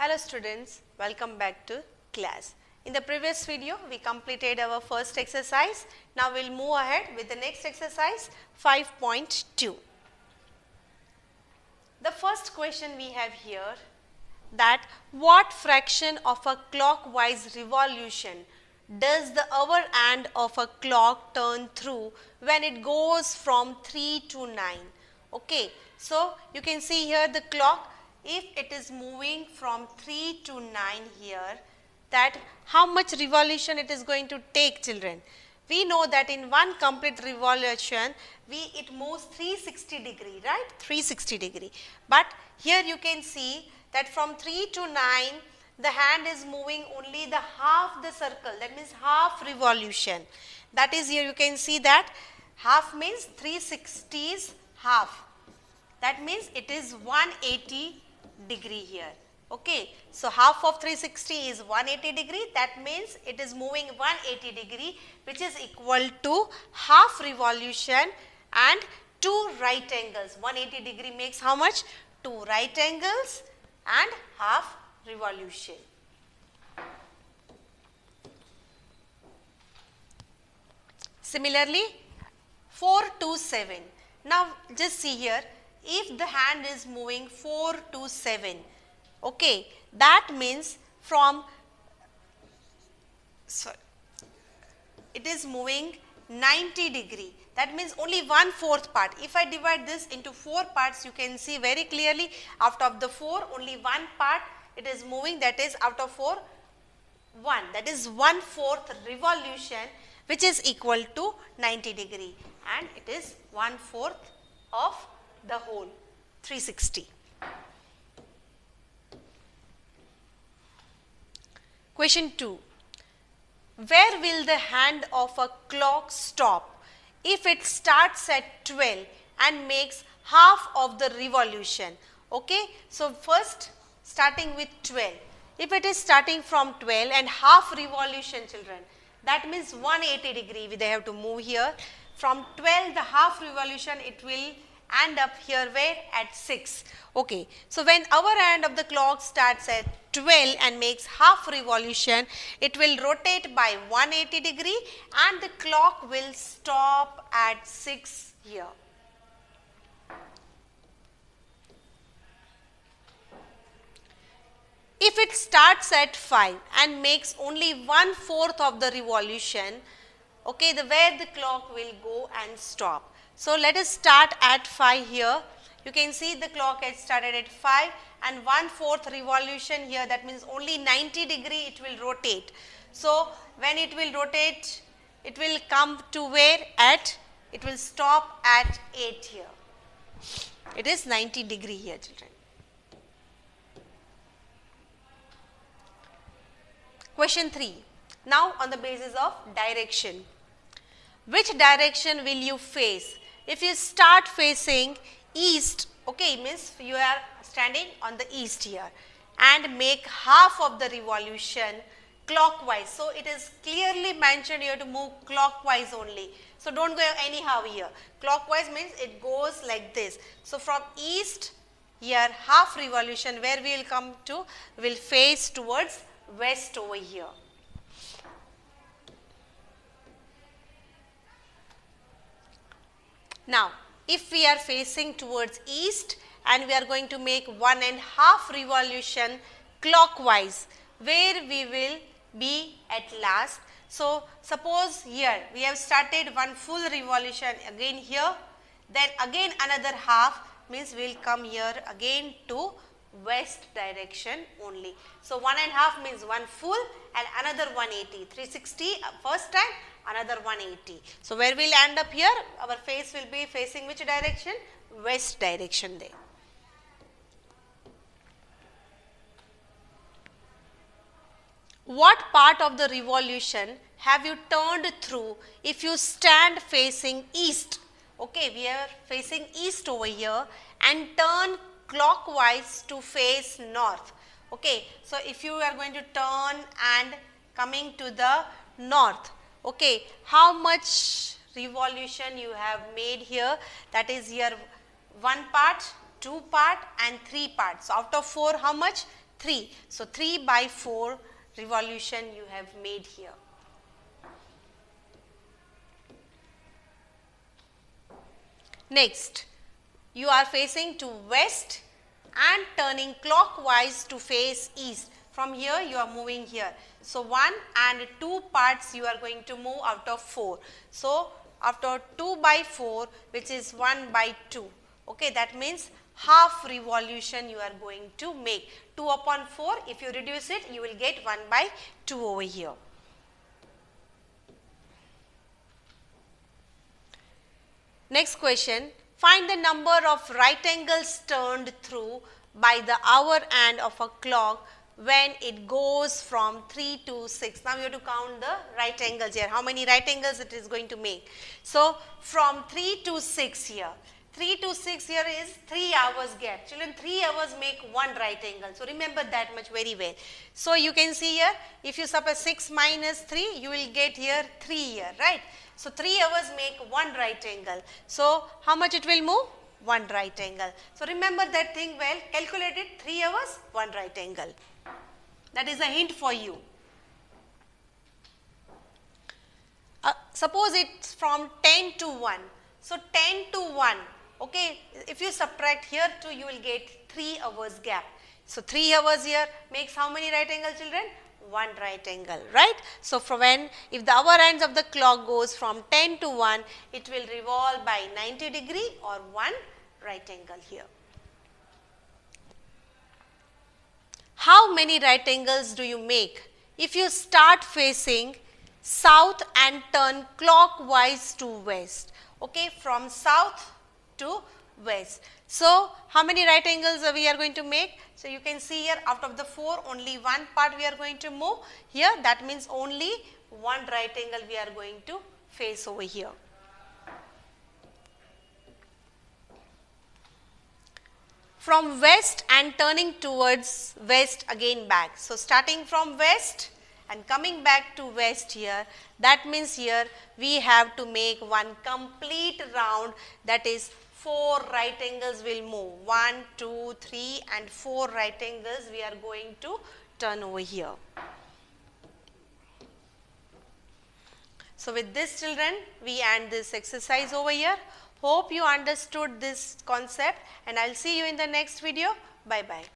Hello students, welcome back to class. In the previous video, we completed our first exercise. Now we will move ahead with the next exercise 5.2. The first question we have here, that what fraction of a clockwise revolution does the hour hand of a clock turn through when it goes from 3 to 9? Okay, so you can see here the clock, if it is moving from 3 to 9 here, that how much revolution it is going to take, children. We know that in one complete revolution, it moves 360 degree, right? 360 degree. But here you can see that from 3 to 9, the hand is moving only the half the circle, that means half revolution. That is, here you can see that half means 360 is half. That means it is 180 degree here. Okay, so half of 360 is 180 degree, that means it is moving 180 degree, which is equal to half revolution and 2 right angles. 180 degree makes how much? 2 right angles and half revolution. Similarly, 4 to 7. Now just see here, if the hand is moving 4 to 7, okay, that means from, it is moving 90 degree. That means only 1/4 part. If I divide this into 4 parts, you can see very clearly, out of the 4, only 1 part it is moving, that is out of 4, 1. That is 1/4 revolution, which is equal to 90 degree, and it is 1/4 of the whole 360. Question 2. Where will the hand of a clock stop if it starts at 12 and makes half of the revolution? Okay, so first starting with 12. If it is starting from 12 and half revolution, children, that means 180 degree they have to move here. From 12, the half revolution, it will end up here where? At 6. Okay, so when our hand of the clock starts at 12 and makes half revolution, it will rotate by 180 degree and the clock will stop at 6 here. If it starts at 5 and makes only 1/4 of the revolution, okay, where the clock will go and stop. So let us start at 5 here. You can see the clock has started at 5 and 1/4 revolution here, that means only 90 degree it will rotate. So when it will rotate, it will come to where? It will stop at 8 here. It is 90 degree here, children. Question 3. Now on the basis of direction. Which direction will you face? If you start facing east, okay, means you are standing on the east here, and make half of the revolution clockwise. So it is clearly mentioned you have to move clockwise only. So don't go anyhow here. Clockwise means it goes like this. So from east here, half revolution, where we will come to, we will face towards west over here. Now, if we are facing towards east and we are going to make 1.5 revolution clockwise, where we will be at last. So, suppose here we have started one full revolution again here, then again another half, means we will come here again to west direction only. So 1.5 means one full and another 180, 360 first time, another 180. So where we will end up here? Our face will be facing which direction? West direction there. What part of the revolution have you turned through if you stand facing east? Okay, we are facing east over here and turn clockwise to face north. Okay, so if you are going to turn and coming to the north, okay, how much revolution you have made here? That is here 1 part, 2 part and 3 parts. So out of 4, how much? 3. So 3 by 4 revolution you have made here. Next, you are facing to west and turning clockwise to face east. From here you are moving here. So 1 and 2 parts you are going to move out of 4. So after 2 by 4, which is 1 by 2. Okay, that means half revolution you are going to make. 2 upon 4, if you reduce it, you will get 1 by 2 over here. Next question, find the number of right angles turned through by the hour hand of a clock when it goes from 3 to 6. Now you have to count the right angles here, how many right angles it is going to make. So from 3 to 6 here, 3 to 6 here is 3 hours gap. Children, 3 hours make one right angle. So remember that much very well. So you can see here, if you suppose 6 minus 3, you will get here 3 here, right? So 3 hours make one right angle. So how much it will move? One right angle. So remember that thing well, calculate it, 3 hours, one right angle. That is a hint for you. Suppose it's from 10 to 1. So 10 to 1, okay, if you subtract here 2, you will get 3 hours gap. So 3 hours here makes how many right angle, children? One right angle, right? So if the hour hands of the clock goes from 10 to 1, it will revolve by 90 degree or one right angle here. How many right angles do you make? If you start facing south and turn clockwise to west, okay, from south to west. So how many right angles we are going to make? So you can see here, out of the 4, only one part we are going to move here. That means only one right angle we are going to face over here. From west and turning towards west again back. So starting from west and coming back to west here, that means here we have to make one complete round, that is 4 right angles will move. 1, 2, 3 and 4 right angles we are going to turn over here. So with this, children, we end this exercise over here. Hope you understood this concept, and I will see you in the next video. Bye bye.